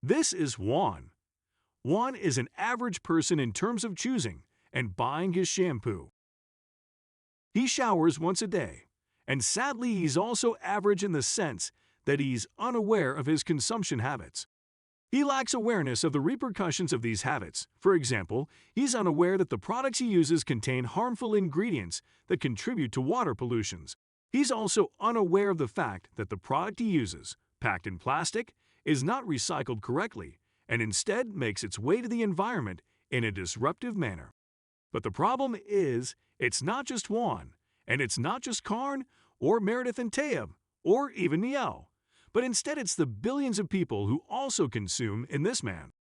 This is Juan. Juan is an average person in terms of choosing and buying his shampoo. He showers once a day, and sadly he's also average in the sense that he's unaware of his consumption habits. He lacks awareness of the repercussions of these habits. For example, he's unaware that the products he uses contain harmful ingredients that contribute to water pollutions. He's also unaware of the fact that the product he uses, packed in plastic, is not recycled correctly and instead makes its way to the environment in a disruptive manner. But the problem is, it's not just Juan, and it's not just Karn, or Meredith and Tayeb, or even Miel, but instead it's the billions of people who also consume in this man.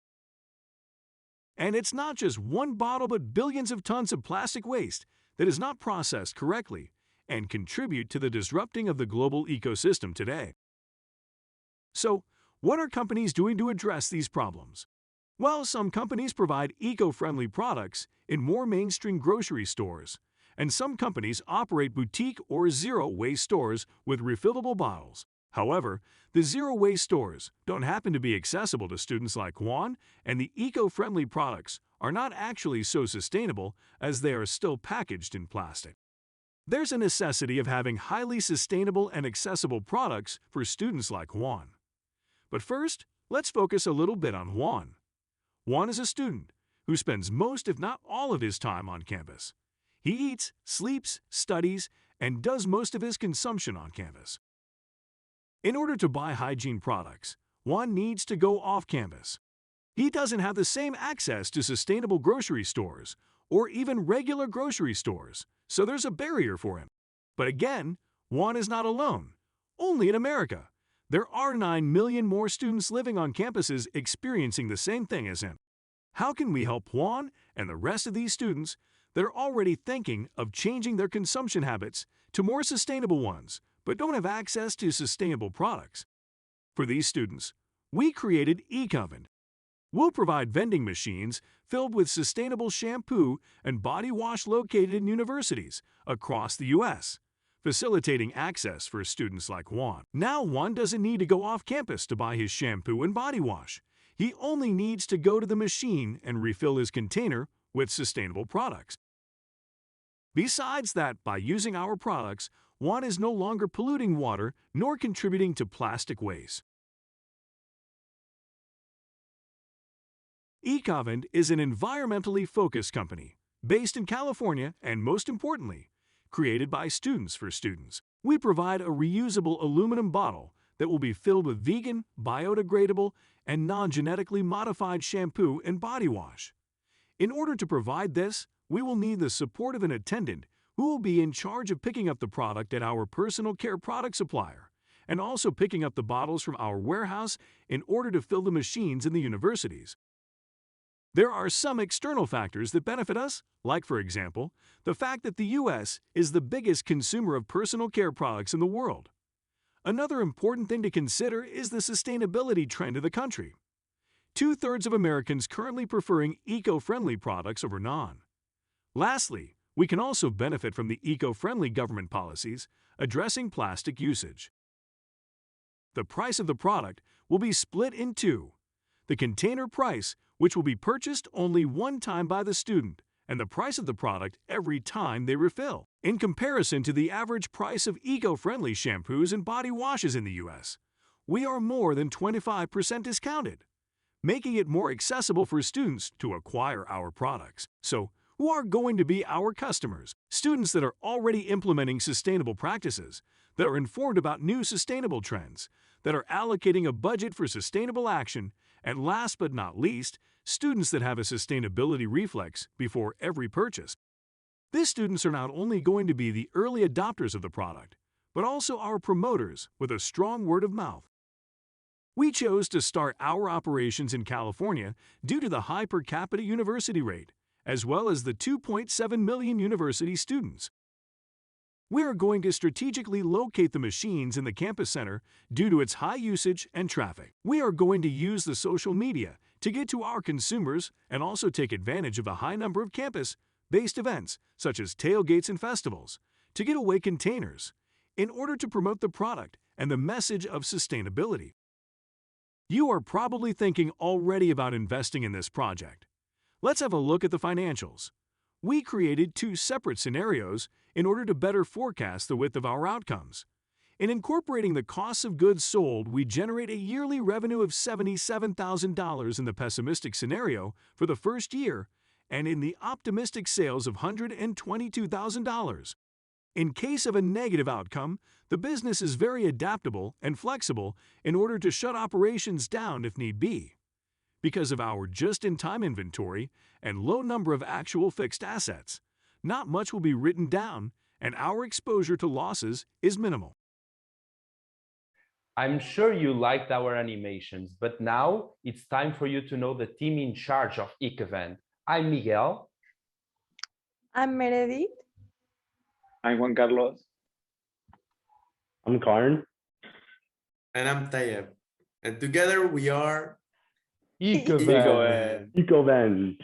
And it's not just one bottle but billions of tons of plastic waste that is not processed correctly and contribute to the disrupting of the global ecosystem today. So, what are companies doing to address these problems? Well, some companies provide eco-friendly products in more mainstream grocery stores, and some companies operate boutique or zero-waste stores with refillable bottles. However, the zero-waste stores don't happen to be accessible to students like Juan, and the eco-friendly products are not actually so sustainable as they are still packaged in plastic. There's a necessity of having highly sustainable and accessible products for students like Juan. But first, let's focus a little bit on Juan. Juan is a student who spends most if not all of his time on campus. He eats, sleeps, studies, and does most of his consumption on campus. In order to buy hygiene products, Juan needs to go off campus. He doesn't have the same access to sustainable grocery stores or even regular grocery stores, so there's a barrier for him. But again, Juan is not alone. Only in America, there are 9 million more students living on campuses experiencing the same thing as him. How can we help Juan and the rest of these students that are already thinking of changing their consumption habits to more sustainable ones, but don't have access to sustainable products? For these students, we created Ecovend. We'll provide vending machines filled with sustainable shampoo and body wash located in universities across the U.S., facilitating access for students like Juan. Now Juan doesn't need to go off campus to buy his shampoo and body wash. He only needs to go to the machine and refill his container with sustainable products. Besides that, by using our products, Juan is no longer polluting water nor contributing to plastic waste. Ecovend is an environmentally focused company based in California and, most importantly, created by students for students. We provide a reusable aluminum bottle that will be filled with vegan, biodegradable, and non-genetically modified shampoo and body wash. In order to provide this, we will need the support of an attendant who will be in charge of picking up the product at our personal care product supplier and also picking up the bottles from our warehouse in order to fill the machines in the universities. There are some external factors that benefit us, like, for example, the fact that the U.S. is the biggest consumer of personal care products in the world. Another important thing to consider is the sustainability trend of the country. 2/3 of Americans currently preferring eco-friendly products over non. Lastly, we can also benefit from the eco-friendly government policies addressing plastic usage. The price of the product will be split in two: the container price, which will be purchased only one time by the student, and the price of the product every time they refill. In comparison to the average price of eco-friendly shampoos and body washes in the U.S., we are more than 25% discounted, making it more accessible for students to acquire our products. So, who are going to be our customers? Students that are already implementing sustainable practices, that are informed about new sustainable trends, that are allocating a budget for sustainable action, and last but not least, students that have a sustainability reflex before every purchase. These students are not only going to be the early adopters of the product, but also our promoters with a strong word of mouth. We chose to start our operations in California due to the high per capita university rate, as well as the 2.7 million university students. We are going to strategically locate the machines in the campus center due to its high usage and traffic. We are going to use the social media to get to our consumers and also take advantage of the high number of campus-based events, such as tailgates and festivals, to get away containers, in order to promote the product and the message of sustainability. You are probably thinking already about investing in this project. Let's have a look at the financials. We created two separate scenarios in order to better forecast the width of our outcomes. In incorporating the costs of goods sold, we generate a yearly revenue of $77,000 in the pessimistic scenario for the first year, and in the optimistic sales of $122,000. In case of a negative outcome, the business is very adaptable and flexible in order to shut operations down if need be. Because of our just-in-time inventory and low number of actual fixed assets, not much will be written down, and our exposure to losses is minimal. I'm sure you liked our animations, but now it's time for you to know the team in charge of Ecovend. I'm Miguel. I'm Meredith. I'm Juan Carlos. I'm Karn. And I'm Tayeb. And together we are Ecovend. Ecovend.